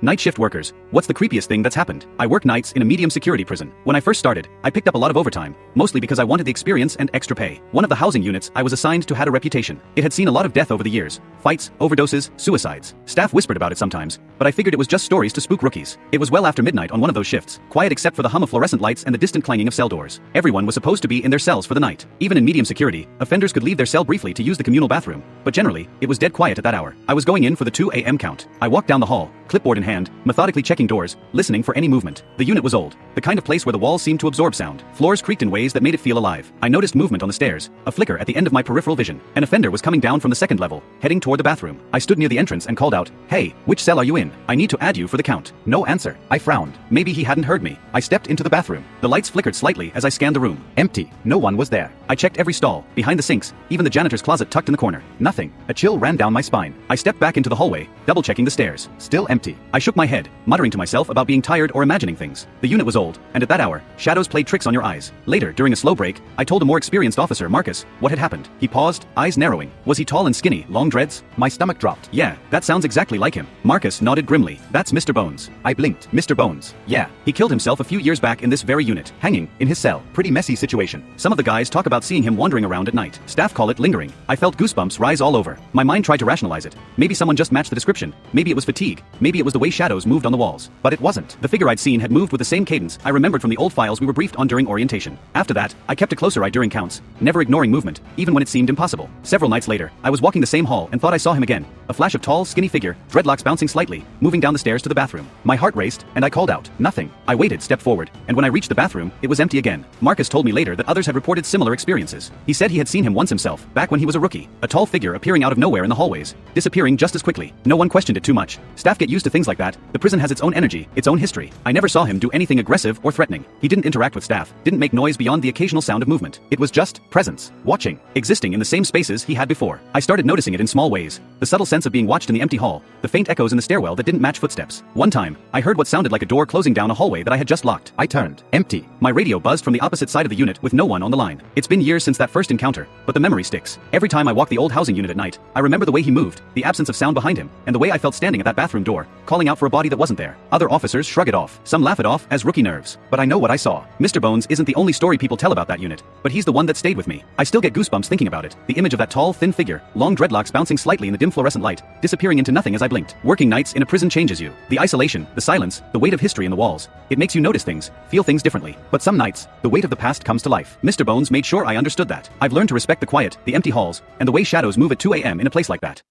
Night shift workers. What's the creepiest thing that's happened? I work nights in a medium security prison. When I first started, I picked up a lot of overtime, mostly because I wanted the experience and extra pay. One of the housing units I was assigned to had a reputation. It had seen a lot of death over the years. Fights, overdoses, suicides. Staff whispered about it sometimes, but I figured it was just stories to spook rookies. It was well after midnight on one of those shifts, quiet except for the hum of fluorescent lights and the distant clanging of cell doors. Everyone was supposed to be in their cells for the night. Even in medium security, offenders could leave their cell briefly to use the communal bathroom, but generally, it was dead quiet at that hour. I was going in for the 2 a.m. count. I walked down the hall, clipboard in hand, methodically checking doors, listening for any movement. The unit was old, the kind of place where the walls seemed to absorb sound. Floors creaked in ways that made it feel alive. I noticed movement on the stairs, a flicker at the end of my peripheral vision. An offender was coming down from the second level, heading toward the bathroom. I stood near the entrance and called out, "Hey, which cell are you in? I need to add you for the count." No answer. I frowned. Maybe he hadn't heard me. I stepped into the bathroom. The lights flickered slightly as I scanned the room. Empty. No one was there. I checked every stall, behind the sinks, even the janitor's closet tucked in the corner. Nothing. A chill ran down my spine. I stepped back into the hallway, double-checking the stairs. Still empty. I shook my head, muttering to myself about being tired or imagining things. The unit was old, and at that hour, shadows played tricks on your eyes. Later, during a slow break, I told a more experienced officer, Marcus, what had happened. He paused, eyes narrowing. Was he tall and skinny, long dreads? My stomach dropped. Yeah, that sounds exactly like him. Marcus nodded grimly. That's Mr. Bones. I blinked. Mr. Bones. Yeah, he killed himself a few years back in this very unit, hanging in his cell. Pretty messy situation. Some of the guys talk about seeing him wandering around at night. Staff call it lingering. I felt goosebumps rise all over. My mind tried to rationalize it. Maybe someone just matched the description. Maybe it was fatigue. Maybe it was the way shadows moved on the walls. But it wasn't. The figure I'd seen had moved with the same cadence I remembered from the old files we were briefed on during orientation. After that, I kept a closer eye during counts, never ignoring movement, even when it seemed impossible. Several nights later, I was walking the same hall and thought I saw him again. A flash of tall, skinny figure, dreadlocks bouncing slightly, moving down the stairs to the bathroom. My heart raced, and I called out, "Nothing." I waited, stepped forward, and when I reached the bathroom, it was empty again. Marcus told me later that others had reported similar experiences. He said he had seen him once himself, back when he was a rookie. A tall figure appearing out of nowhere in the hallways, disappearing just as quickly. No one questioned it too much. Staff get used to things like that. The prison has its own energy, its own history. I never saw him do anything aggressive or threatening. He didn't interact with staff, didn't make noise beyond the occasional sound of movement. It was just presence, watching, existing in the same spaces he had before. I started noticing it in small ways. The subtle sense of being watched in the empty hall, the faint echoes in the stairwell that didn't match footsteps. One time, I heard what sounded like a door closing down a hallway that I had just locked. I turned. Empty. My radio buzzed from the opposite side of the unit with no one on the line. It's been years since that first encounter, but the memory sticks. Every time I walk the old housing unit at night, I remember the way he moved, the absence of sound behind him, and the way I felt standing at that bathroom door, calling out for a body that wasn't there. Other officers shrug it off. Some laugh it off as rookie nerves. But I know what I saw. Mr. Bones isn't the only story people tell about that unit, but he's the one that stayed with me. I still get goosebumps thinking about it. The image of that tall, thin figure, long dreadlocks bouncing slightly in the dim fluorescent light, disappearing into nothing as I blinked. Working nights in a prison changes you. The isolation, the silence, the weight of history in the walls. It makes you notice things, feel things differently. But some nights, the weight of the past comes to life. Mr. Bones made sure I understood that. I've learned to respect the quiet, the empty halls, and the way shadows move at 2 a.m. in a place like that.